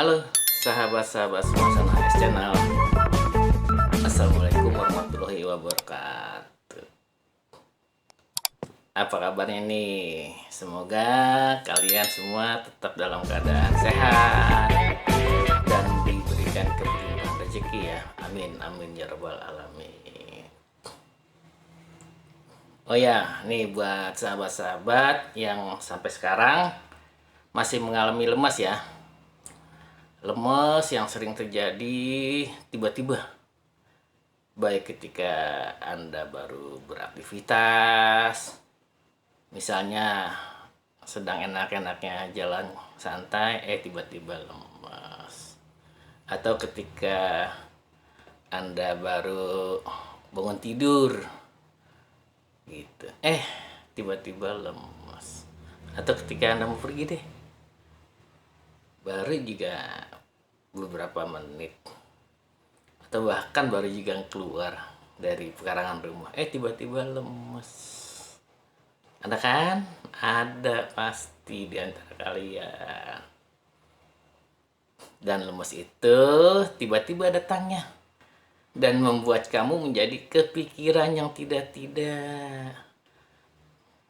Halo sahabat-sahabat semua HS Channel. Assalamualaikum warahmatullahi wabarakatuh. Apa kabarnya nih? Semoga kalian semua tetap dalam keadaan sehat dan diberikan keberlimpahan rezeki ya. Amin amin ya rabbal alamin. Oh ya, nih buat sahabat-sahabat yang sampai sekarang masih mengalami lemas ya. Lemes yang sering terjadi tiba-tiba, baik ketika Anda baru beraktivitas, misalnya sedang enak-enaknya jalan santai, tiba-tiba lemes. Atau ketika Anda baru bangun tidur, gitu, tiba-tiba lemes. Atau ketika Anda mau pergi deh, baru juga beberapa menit atau bahkan baru juga keluar dari pekarangan rumah, tiba-tiba lemes. Ada kan? Ada pasti di antara kalian. Dan lemes itu tiba-tiba datangnya dan membuat kamu menjadi kepikiran yang tidak-tidak.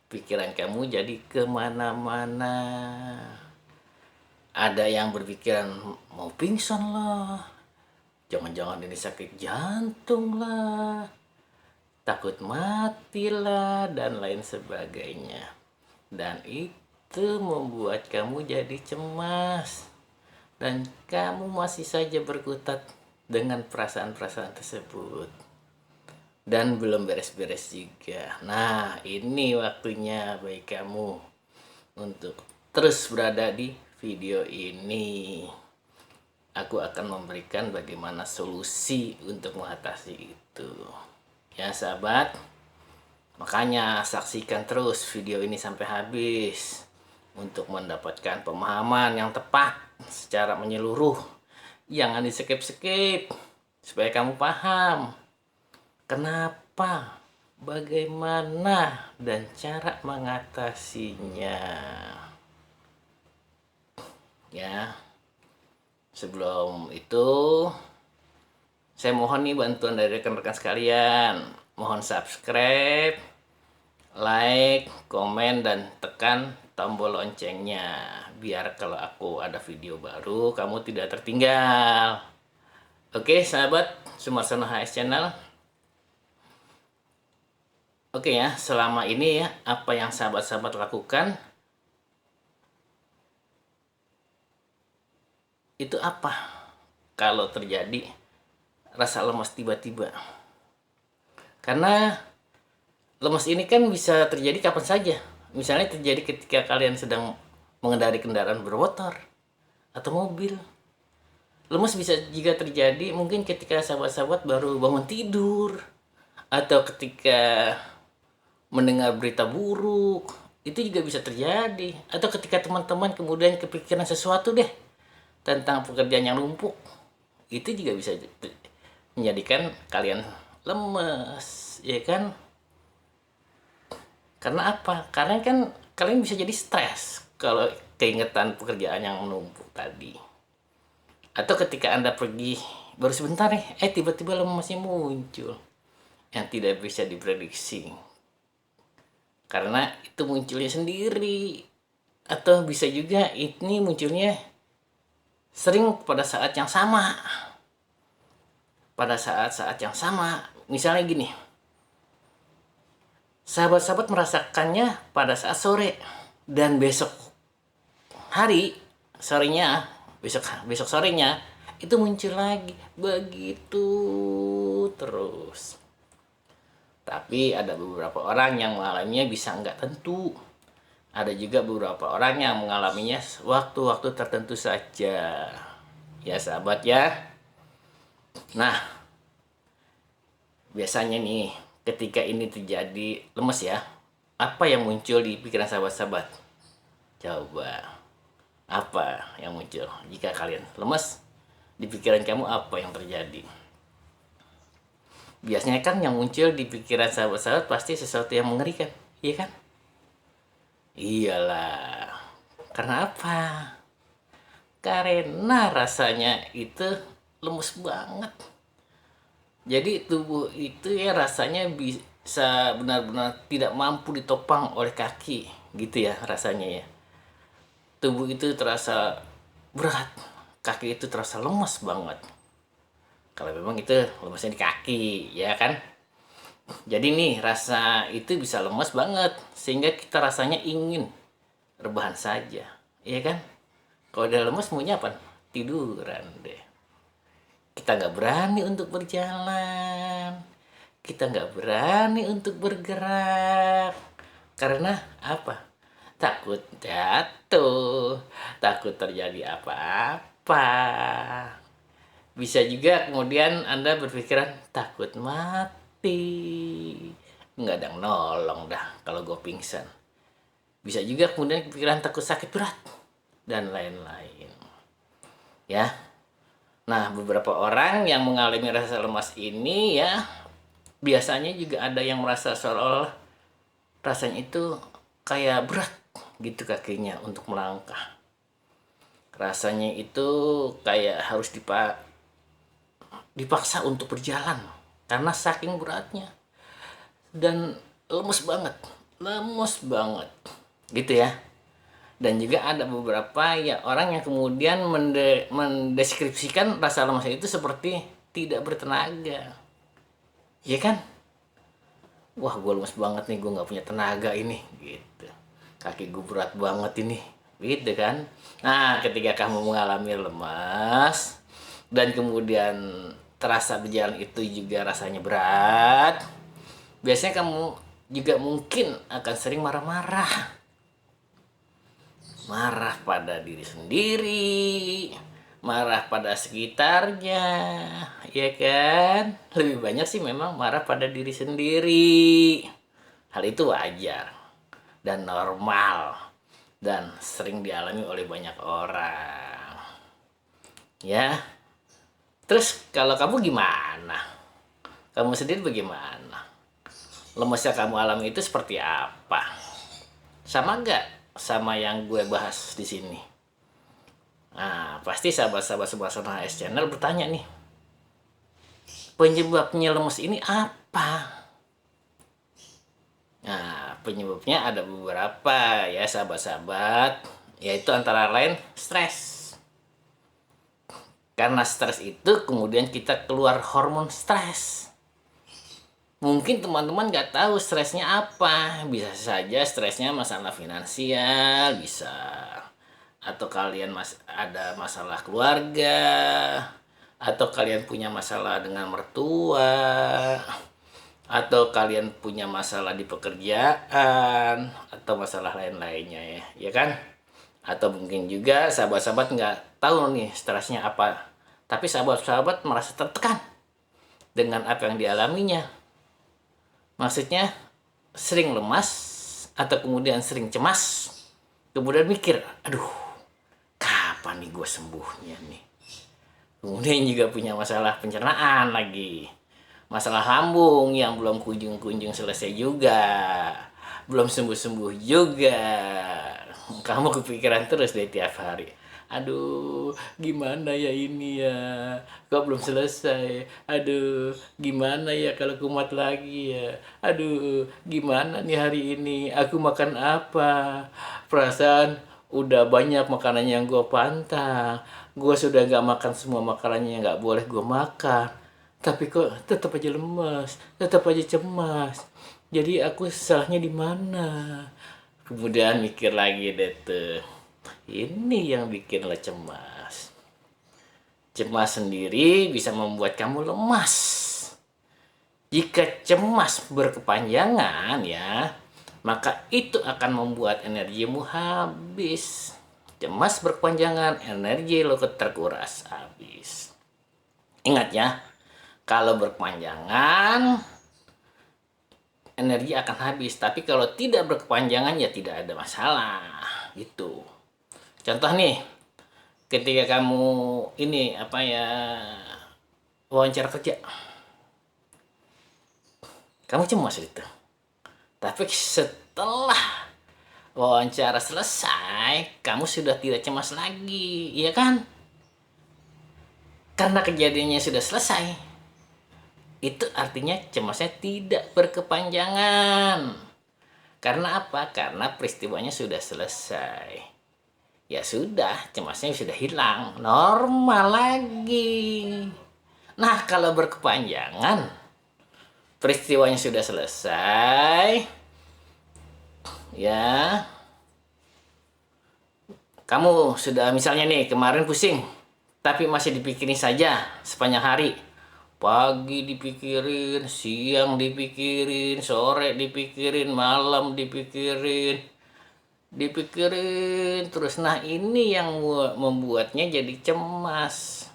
Pikiran kamu jadi kemana-mana. Ada yang berpikiran mau pingsan lah, jangan-jangan ini sakit jantung lah, takut mati lah, dan lain sebagainya. Dan itu membuat kamu jadi cemas, dan kamu masih saja berkutat dengan perasaan-perasaan tersebut, dan belum beres-beres juga. Nah, ini waktunya bagi kamu untuk terus berada di video ini. Aku akan memberikan bagaimana solusi untuk mengatasi itu ya sahabat. Makanya saksikan terus video ini sampai habis untuk mendapatkan pemahaman yang tepat secara menyeluruh. Jangan di skip-skip, supaya kamu paham kenapa, bagaimana, dan cara mengatasinya ya. Sebelum itu saya mohon nih bantuan dari rekan-rekan sekalian. Mohon subscribe, like, komen, dan tekan tombol loncengnya biar kalau aku ada video baru kamu tidak tertinggal. Oke sahabat Sumarsono HS Channel. Oke ya, selama ini ya apa yang sahabat-sahabat lakukan itu apa kalau terjadi rasa lemas tiba-tiba? Karena lemas ini kan bisa terjadi kapan saja. Misalnya terjadi ketika kalian sedang mengendarai kendaraan bermotor atau mobil. Lemas bisa juga terjadi mungkin ketika sahabat-sahabat baru bangun tidur, atau ketika mendengar berita buruk, itu juga bisa terjadi. Atau ketika teman-teman kemudian kepikiran sesuatu deh tentang pekerjaan yang numpuk, itu juga bisa menjadikan kalian lemes, ya kan? Karena apa? Karena kan kalian bisa jadi stres kalau keingetan pekerjaan yang menumpuk tadi. Atau ketika Anda pergi baru sebentar nih, tiba-tiba lemasnya muncul yang tidak bisa diprediksi. Karena itu munculnya sendiri, atau bisa juga ini munculnya sering pada saat yang sama. Pada saat-saat yang sama, misalnya gini, sahabat-sahabat merasakannya pada saat sore, dan besok hari sorenya, besok sorenya itu muncul lagi, begitu terus. Tapi ada beberapa orang yang mengalaminya bisa nggak tentu. Ada juga beberapa orang yang mengalaminya waktu-waktu tertentu saja. Ya sahabat ya. Nah, biasanya nih ketika ini terjadi lemes ya, apa yang muncul di pikiran sahabat-sahabat? Coba, apa yang muncul jika kalian lemes? Di pikiran kamu apa yang terjadi? Biasanya kan yang muncul di pikiran sahabat-sahabat pasti sesuatu yang mengerikan, iya kan? Iyalah. Karena apa? karena rasanya itu lemes banget. Jadi tubuh itu ya rasanya bisa benar-benar tidak mampu ditopang oleh kaki gitu ya rasanya ya. Tubuh itu terasa berat, kaki itu terasa lemas banget. Kalau memang itu lemesnya di kaki, ya kan? Jadi nih rasa itu bisa lemas banget sehingga kita rasanya ingin rebahan saja, iya kan? Kalau udah lemas maunya apa? Tiduran deh. Kita nggak berani untuk berjalan, kita nggak berani untuk bergerak karena apa? Takut jatuh, takut terjadi apa-apa. Bisa juga kemudian Anda berpikiran takut mati, nggak ada yang nolong dah kalau gue pingsan. Bisa juga kemudian pikiran takut sakit berat dan lain-lain ya. Nah, beberapa orang yang mengalami rasa lemas ini ya biasanya juga ada yang merasa seolah-olah rasanya itu kayak berat gitu kakinya untuk melangkah. Rasanya itu kayak harus dipaksa untuk berjalan karena saking beratnya dan lemes banget gitu ya. Dan juga ada beberapa ya orang yang kemudian mendeskripsikan rasa lemas itu seperti tidak bertenaga, ya kan? Wah, gue lemes banget nih, gue nggak punya tenaga ini gitu, kaki gue berat banget ini gitu kan. Nah, ketika kamu mengalami lemas dan kemudian terasa berjalan itu juga rasanya berat, biasanya kamu juga mungkin akan sering marah pada diri sendiri, marah pada sekitarnya, ya kan? Lebih banyak sih memang marah pada diri sendiri. Hal itu wajar dan normal dan sering dialami oleh banyak orang. Ya. Terus kalau kamu gimana? Kamu sendiri bagaimana? Lemesnya kamu alami itu seperti apa? Sama nggak sama yang gue bahas di sini? Nah, pasti sahabat-sahabat Suasana HS Channel bertanya nih, penyebabnya lemes ini apa? Nah, penyebabnya ada beberapa ya sahabat-sahabat, yaitu antara lain stres. Karena stres itu kemudian kita keluar hormon stres. Mungkin teman-teman nggak tahu stresnya apa. Bisa saja stresnya masalah finansial, bisa. Atau kalian ada masalah keluarga, atau kalian punya masalah dengan mertua, atau kalian punya masalah di pekerjaan, atau masalah lain-lainnya ya kan? Atau mungkin juga sahabat-sahabat nggak tahu nih stresnya apa, tapi sahabat-sahabat merasa tertekan dengan apa yang dialaminya. Maksudnya sering lemas atau kemudian sering cemas, kemudian mikir, aduh kapan nih gue sembuhnya nih. Kemudian juga punya masalah pencernaan lagi, masalah lambung yang belum kunjung-kunjung selesai juga, belum sembuh-sembuh juga. Kamu kepikiran terus deh tiap hari, aduh gimana ya ini ya, kok belum selesai, aduh gimana ya kalau kumat lagi ya, aduh gimana nih hari ini aku makan apa, perasaan udah banyak makanan yang gue pantang, gue sudah gak makan semua makanannya yang gak boleh gue makan, tapi kok tetap aja lemas, tetap aja cemas. Jadi aku salahnya di mana? Kemudian mikir lagi deh tuh. Ini yang bikin lo cemas. Cemas sendiri bisa membuat kamu lemas. Jika cemas berkepanjangan ya, maka itu akan membuat energimu habis. Cemas berkepanjangan, energi lo terkuras habis. Ingat ya, kalau berkepanjangan energi akan habis, tapi kalau tidak berkepanjangan ya tidak ada masalah gitu. Contoh nih, ketika kamu ini apa ya, wawancara kerja, kamu cemas itu, tapi setelah wawancara selesai, kamu sudah tidak cemas lagi, iya kan? Karena kejadiannya sudah selesai, itu artinya cemasnya tidak berkepanjangan. Karena apa? Karena peristiwanya sudah selesai. Ya sudah, cemasnya sudah hilang, normal lagi. Nah, kalau berkepanjangan, peristiwanya sudah selesai, ya, kamu sudah misalnya nih kemarin pusing, tapi masih dipikirin saja sepanjang hari. Pagi dipikirin, siang dipikirin, sore dipikirin, malam dipikirin terus. Nah, ini yang membuatnya jadi cemas.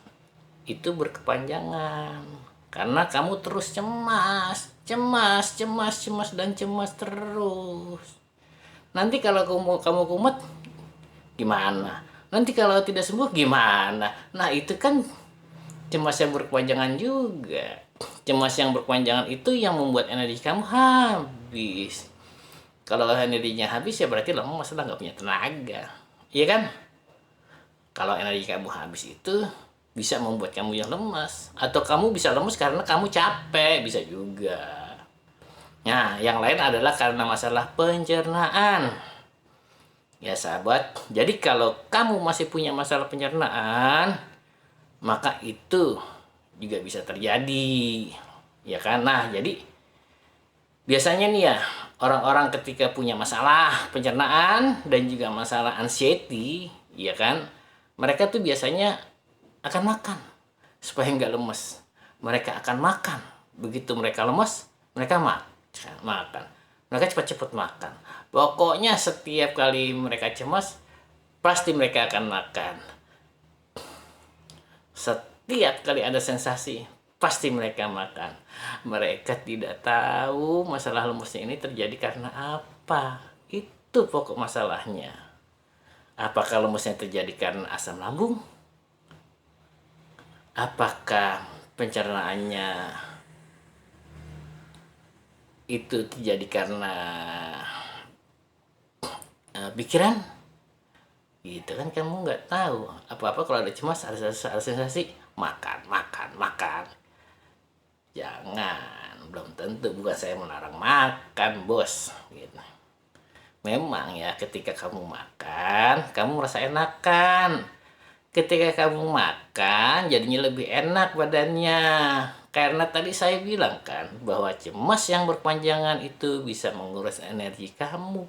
Itu berkepanjangan. Karena kamu terus cemas dan cemas terus. Nanti kalau kamu kumat gimana? Nanti kalau tidak sembuh gimana? Nah, itu kan cemas yang berkepanjangan juga. Cemas yang berkepanjangan itu yang membuat energi kamu habis. Kalau energinya habis ya berarti lemas lah, nggak punya tenaga. Iya kan? Kalau energi kamu habis itu bisa membuat kamu yang lemas. Atau kamu bisa lemas karena kamu capek, bisa juga. Nah, yang lain adalah karena masalah pencernaan. Ya sahabat, jadi kalau kamu masih punya masalah pencernaan, maka itu juga bisa terjadi. Ya kan? Nah, jadi biasanya nih ya, orang-orang ketika punya masalah pencernaan dan juga masalah anxiety, ya kan? Mereka tuh biasanya akan makan supaya nggak lemes. Mereka akan makan. Begitu mereka lemes, mereka makan. Mereka cepat-cepat makan. Pokoknya setiap kali mereka cemas, pasti mereka akan makan. Setiap kali ada sensasi, pasti mereka makan. Mereka tidak tahu masalah lemesnya ini terjadi karena apa. Itu pokok masalahnya. Apakah lemesnya terjadi karena asam lambung? Apakah pencernaannya itu terjadi karena pikiran? Itu kan kamu nggak tahu. Apa-apa kalau ada cemas, ada sensasi, makan. Jangan, belum tentu. Bukan saya melarang makan, bos. Gitu. Memang ya, ketika kamu makan, kamu merasa enakan. Ketika kamu makan, jadinya lebih enak badannya. Karena tadi saya bilang kan, bahwa cemas yang berpanjangan itu bisa menguras energi kamu.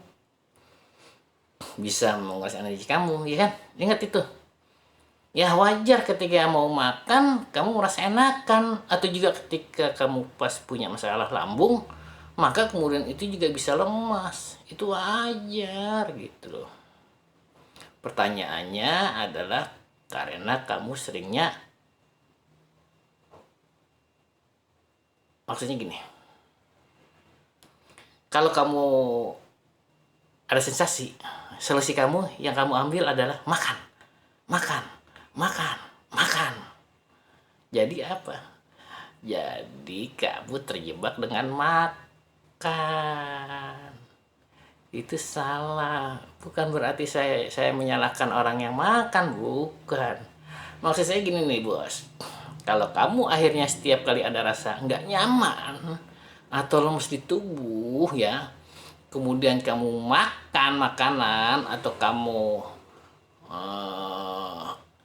Ya kan? Ingat itu. Ya wajar ketika mau makan, kamu merasa enakan. Atau juga ketika kamu pas punya masalah lambung, maka kemudian itu juga bisa lemas. Itu wajar gitu loh. Pertanyaannya adalah karena kamu seringnya, maksudnya gini, kalau kamu ada sensasi, solusi kamu yang kamu ambil adalah makan, makan, makan, makan. Jadi apa? Jadi kamu terjebak dengan makan. Itu salah. Bukan berarti saya menyalahkan orang yang makan, bukan. Maksud saya gini nih, bos. Kalau kamu akhirnya setiap kali ada rasa nggak nyaman atau lemes di tubuh ya, kemudian kamu makan makanan atau kamu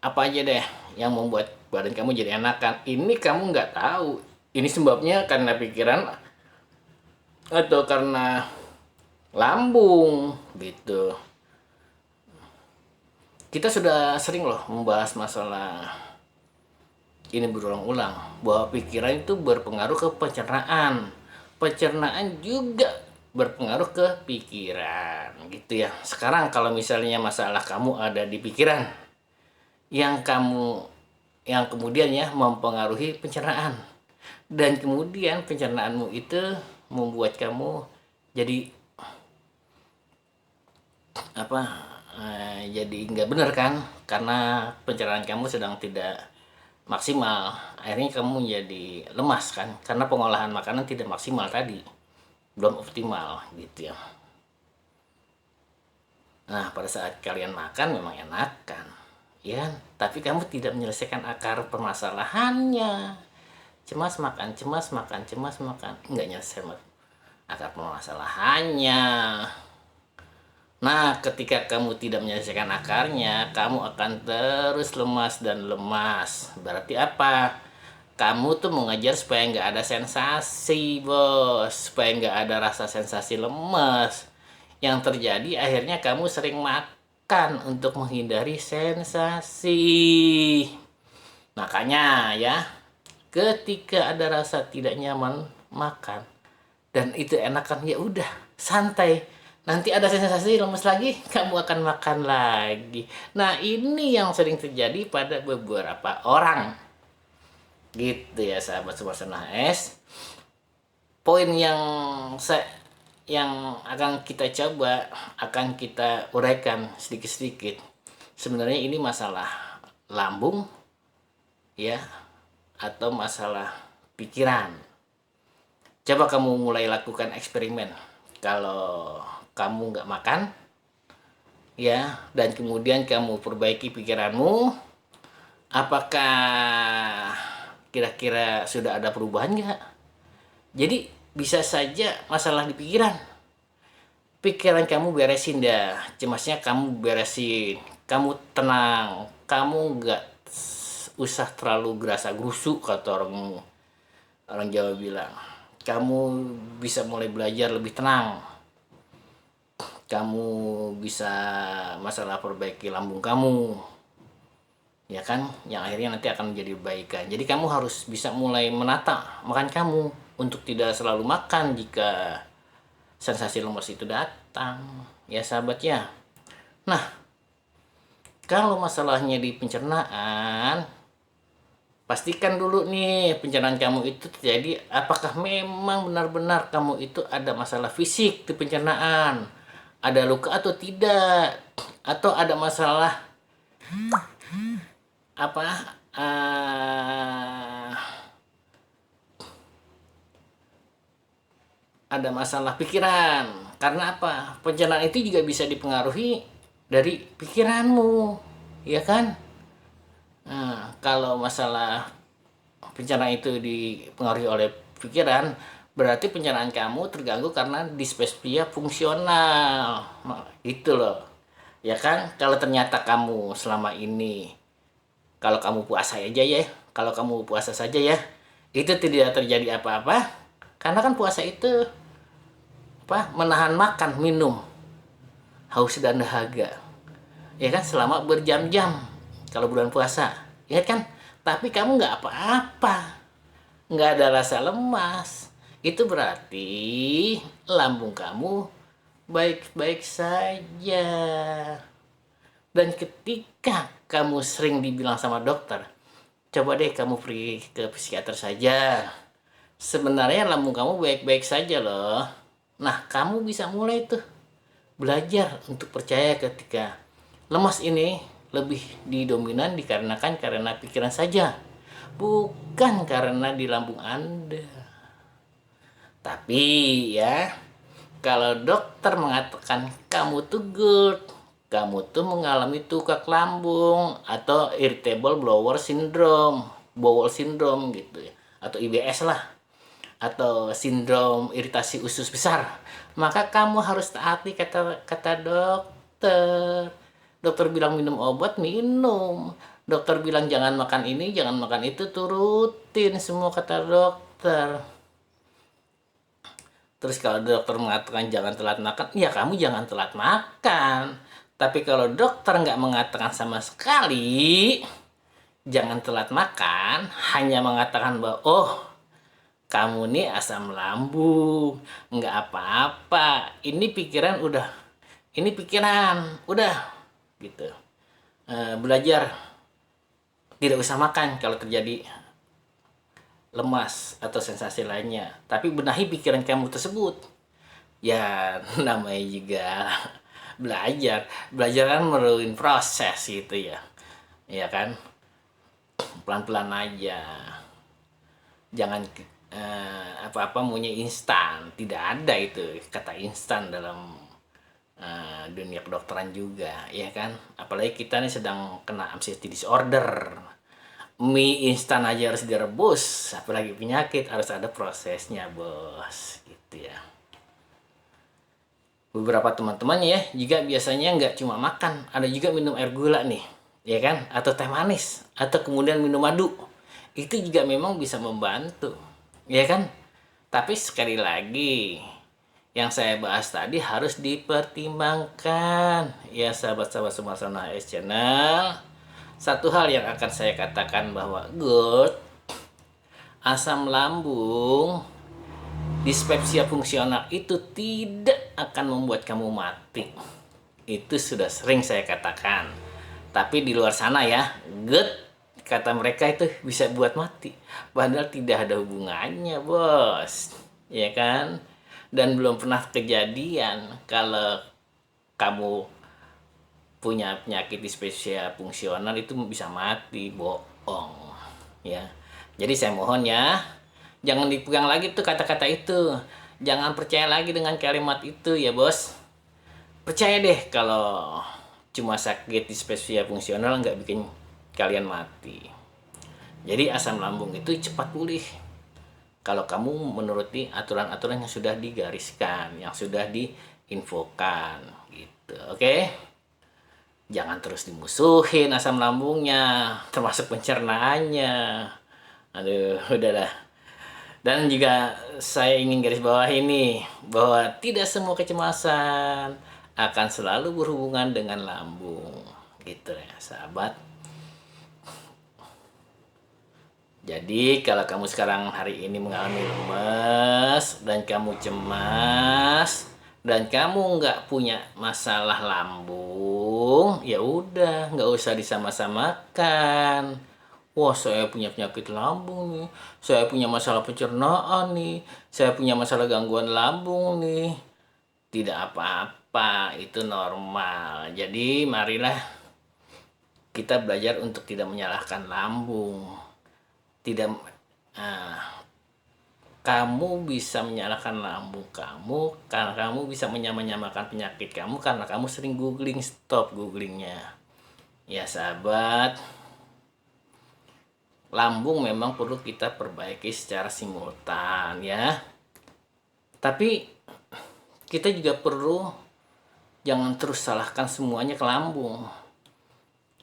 apa aja deh yang membuat badan kamu jadi enakan, ini kamu nggak tahu. Ini sebabnya karena pikiran atau karena lambung gitu. Kita sudah sering loh membahas masalah ini berulang-ulang, bahwa pikiran itu berpengaruh ke pencernaan. Pencernaan juga berpengaruh ke pikiran gitu ya. Sekarang kalau misalnya masalah kamu ada di pikiran, yang kemudian ya mempengaruhi pencernaan, dan kemudian pencernaanmu itu membuat kamu jadi apa, jadi nggak benar kan, karena pencernaan kamu sedang tidak maksimal. Akhirnya kamu jadi lemas kan, karena pengolahan makanan tidak maksimal tadi, belum optimal gitu ya. Nah, pada saat kalian makan memang enakan, ya kan? Tapi kamu tidak menyelesaikan akar permasalahannya. Cemas makan, cemas makan, cemas makan, nggak nyelesai akar permasalahannya. Nah, ketika kamu tidak menyelesaikan akarnya, kamu akan terus lemas dan lemas. Berarti apa? Kamu tuh mau ngejar supaya nggak ada sensasi, bos. Supaya nggak ada rasa sensasi lemas. Yang terjadi akhirnya kamu sering makan untuk menghindari sensasi. Makanya ya, ketika ada rasa tidak nyaman makan dan itu enakan, ya udah santai, nanti ada sensasi lemes lagi kamu akan makan lagi. Nah, ini yang sering terjadi pada beberapa orang gitu ya, sahabat Suasana es. Poin yang akan kita coba, akan kita uraikan sedikit-sedikit. Sebenarnya ini masalah lambung ya, atau masalah pikiran. Coba kamu mulai lakukan eksperimen. Kalau kamu nggak makan, ya, dan kemudian kamu perbaiki pikiranmu, apakah kira-kira sudah ada perubahan nggak? Jadi bisa saja masalah di pikiran. Pikiran kamu beresin dah, cemasnya kamu beresin, kamu tenang, kamu nggak usah terlalu gerasa gerusuk kata orang orang Jawa bilang. Kamu bisa mulai belajar lebih tenang. Kamu bisa masalah perbaiki lambung kamu, ya kan, yang akhirnya nanti akan menjadi kebaikan. Jadi kamu harus bisa mulai menata makan kamu untuk tidak selalu makan jika sensasi lemas itu datang, ya sahabat ya. Nah, kalau masalahnya di pencernaan, pastikan dulu nih pencernaan kamu itu terjadi apakah memang benar-benar kamu itu ada masalah fisik di pencernaan, ada luka atau tidak, atau ada masalah apa ada masalah pikiran. Karena apa? Pencernaan itu juga bisa dipengaruhi dari pikiranmu, ya kan? Nah, kalau masalah pencernaan itu dipengaruhi oleh pikiran, berarti pencernaan kamu terganggu karena dispepsia fungsional. Nah, gitu loh. Ya kan? Kalau ternyata kamu selama ini, kalau kamu puasa aja ya, kalau kamu puasa saja ya, itu tidak terjadi apa-apa. Karena kan puasa itu apa? Menahan makan, minum, haus dan dahaga. Ya kan, selama berjam-jam kalau bulan puasa. Ya kan? Tapi kamu nggak apa-apa, nggak ada rasa lemas. Itu berarti lambung kamu baik-baik saja. Dan ketika kamu sering dibilang sama dokter, coba deh kamu pergi ke psikiater saja, sebenarnya lambung kamu baik-baik saja loh. Nah, kamu bisa mulai tuh belajar untuk percaya ketika lemas ini lebih didominan dikarenakan karena pikiran saja, bukan karena di lambung Anda. Tapi ya, kalau dokter mengatakan kamu tuh good, kamu tuh mengalami tukak lambung atau irritable bowel syndrome gitu ya, atau IBS lah, atau sindrom iritasi usus besar, maka kamu harus taati kata kata dokter. Dokter bilang minum obat, minum. Dokter bilang jangan makan ini, jangan makan itu, turutin semua kata dokter. Terus kalau dokter mengatakan jangan telat makan, ya kamu jangan telat makan. Tapi kalau dokter nggak mengatakan sama sekali jangan telat makan, hanya mengatakan bahwa oh, kamu nih asam lambung, nggak apa-apa, ini pikiran udah gitu. Belajar tidak usah makan kalau terjadi lemas atau sensasi lainnya, tapi benahi pikiran kamu tersebut. Ya, namanya juga belajar kan melalui proses gitu ya, ya kan, pelan-pelan aja. Jangan apa-apa maunya instan, tidak ada itu kata instan dalam dunia kedokteran juga, ya kan? Apalagi kita nih sedang kena anxiety disorder. Mie instan aja harus direbus, apalagi penyakit harus ada prosesnya, bos. Gitu ya. Beberapa teman-teman ya juga biasanya nggak cuma makan, ada juga minum air gula nih, ya kan? Atau teh manis, atau kemudian minum madu. Itu juga memang bisa membantu, ya kan? Tapi sekali lagi, yang saya bahas tadi harus dipertimbangkan. Ya sahabat-sahabat semua Sana AS Channel, satu hal yang akan saya katakan bahwa good, asam lambung dispepsia fungsional itu tidak akan membuat kamu mati. Itu sudah sering saya katakan. Tapi di luar sana ya, good kata mereka itu bisa buat mati. Padahal tidak ada hubungannya, bos. Ya kan? Dan belum pernah kejadian kalau kamu punya penyakit dispepsia fungsional itu bisa mati, bohong. Ya. Jadi saya mohon ya, jangan dipegang lagi tuh kata-kata itu. Jangan percaya lagi dengan kalimat itu ya, bos. Percaya deh kalau cuma sakit dispepsia fungsional nggak bikin kalian mati. Jadi asam lambung itu cepat pulih kalau kamu menuruti aturan-aturan yang sudah digariskan, yang sudah diinfokan gitu. Oke? Jangan terus dimusuhin asam lambungnya, termasuk pencernaannya. Aduh, udahlah. Dan juga saya ingin garis bawah ini bahwa tidak semua kecemasan akan selalu berhubungan dengan lambung. Gitu ya, sahabat. Jadi kalau kamu sekarang hari ini mengalami lemes dan kamu cemas dan kamu nggak punya masalah lambung, ya udah nggak usah disama-samakan. Wah, saya punya penyakit lambung nih, saya punya masalah pencernaan nih, saya punya masalah gangguan lambung nih. Tidak apa-apa, itu normal. Jadi marilah kita belajar untuk tidak menyalahkan lambung. Tidak, kamu bisa menyalahkan lambung kamu karena kamu bisa menyamakan penyakit kamu karena kamu sering googling. Stop googlingnya ya sahabat. Lambung memang perlu kita perbaiki secara simultan ya, tapi kita juga perlu jangan terus salahkan semuanya ke lambung.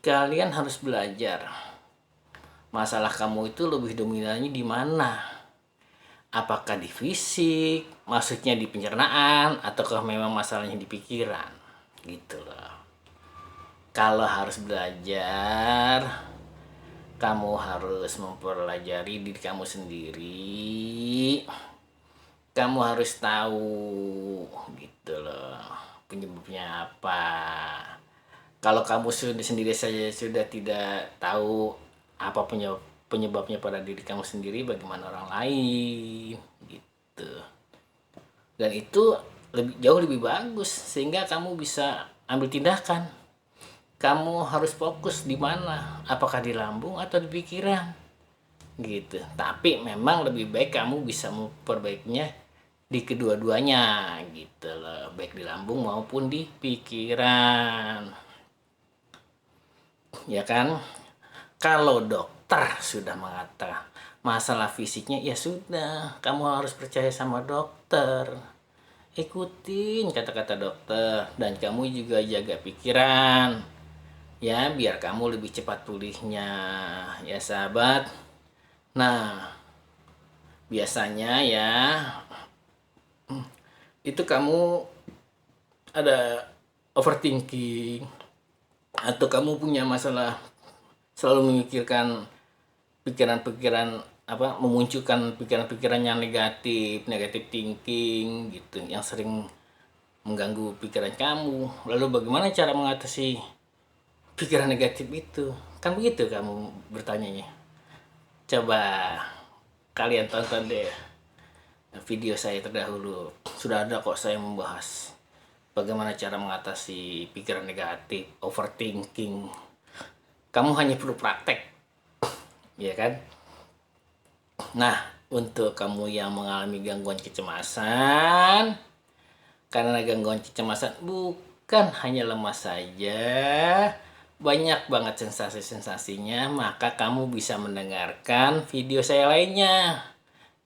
Kalian harus belajar masalah kamu itu lebih dominannya di mana. Apakah di fisik, maksudnya di pencernaan, ataukah memang masalahnya di pikiran? Gitu loh. Kalau harus belajar, kamu harus mempelajari diri kamu sendiri. Kamu harus tahu gitu loh, penyebabnya apa. Kalau kamu sudah sendiri saja sudah tidak tahu apa penyebabnya pada diri kamu sendiri, bagaimana orang lain gitu. Dan itu jauh lebih bagus sehingga kamu bisa ambil tindakan. Kamu harus fokus di mana, apakah di lambung atau di pikiran gitu. Tapi memang lebih baik kamu bisa memperbaikinya di kedua-duanya gitu loh, baik di lambung maupun di pikiran. Ya kan? Kalau dokter sudah mengatakan masalah fisiknya, ya sudah, kamu harus percaya sama dokter. Ikutin kata-kata dokter dan kamu juga jaga pikiran. Ya, biar kamu lebih cepat pulihnya, ya sahabat. Nah, biasanya ya itu kamu ada overthinking atau kamu punya masalah selalu memikirkan pikiran-pikiran memunculkan pikiran-pikiran yang negatif, negatif thinking gitu, yang sering mengganggu pikiran kamu. Lalu bagaimana cara mengatasi pikiran negatif itu? Kan begitu kamu bertanyanya. Coba kalian tonton deh video saya terdahulu. Sudah ada kok saya membahas bagaimana cara mengatasi pikiran negatif, overthinking. Kamu hanya perlu praktek, ya kan? Nah, untuk kamu yang mengalami gangguan kecemasan, Karena gangguan kecemasan bukan hanya lemas saja, banyak banget sensasi-sensasinya, maka kamu bisa mendengarkan video saya lainnya.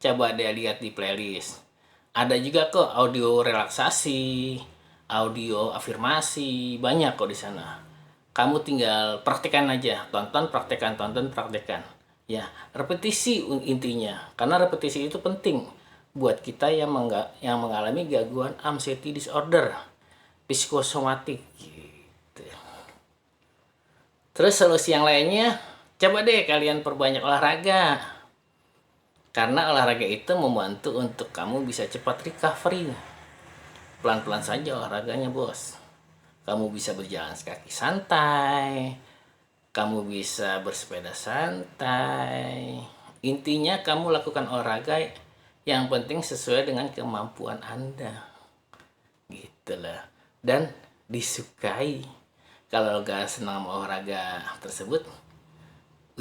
Coba deh lihat di playlist. Ada juga kok audio relaksasi, audio afirmasi, banyak kok di sana. Kamu tinggal praktekkan aja, tonton, praktekkan. Ya, repetisi intinya. Karena repetisi itu penting buat kita yang mengalami gangguan anxiety disorder, psikosomatik gitu. Terus solusi yang lainnya, coba deh kalian perbanyak olahraga. Karena olahraga itu membantu untuk kamu bisa cepat recovery. Pelan-pelan saja olahraganya, bos. Kamu bisa berjalan kaki santai, kamu bisa bersepeda santai. Intinya kamu lakukan olahraga yang penting sesuai dengan kemampuan Anda. Gitulah. Dan disukai. Kalau gak senang olahraga tersebut,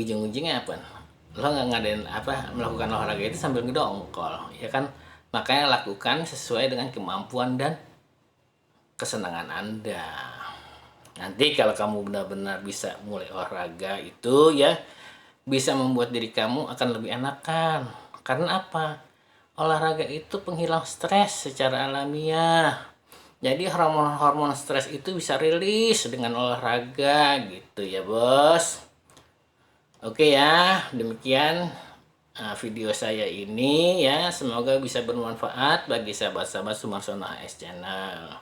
ujung-ujungnya apa? Lo nggak ngadain melakukan olahraga itu sambil ngedongkol, ya kan? Makanya lakukan sesuai dengan kemampuan dan kesenangan Anda. Nanti kalau kamu benar-benar bisa mulai olahraga itu ya, bisa membuat diri kamu akan lebih enakan. Karena apa? Olahraga itu penghilang stres secara alamiah. Jadi hormon-hormon stres itu bisa rilis dengan olahraga gitu ya, bos. Oke ya, demikian video saya ini ya. Semoga bisa bermanfaat bagi sahabat-sahabat Sumarsono HS Channel.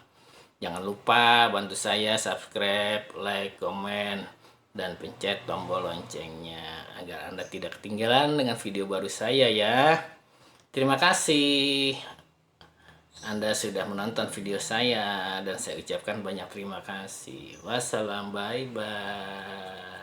Jangan lupa bantu saya subscribe, like, komen, dan pencet tombol loncengnya agar Anda tidak ketinggalan dengan video baru saya ya. Terima kasih Anda sudah menonton video saya dan saya ucapkan banyak terima kasih. Wassalam, bye bye.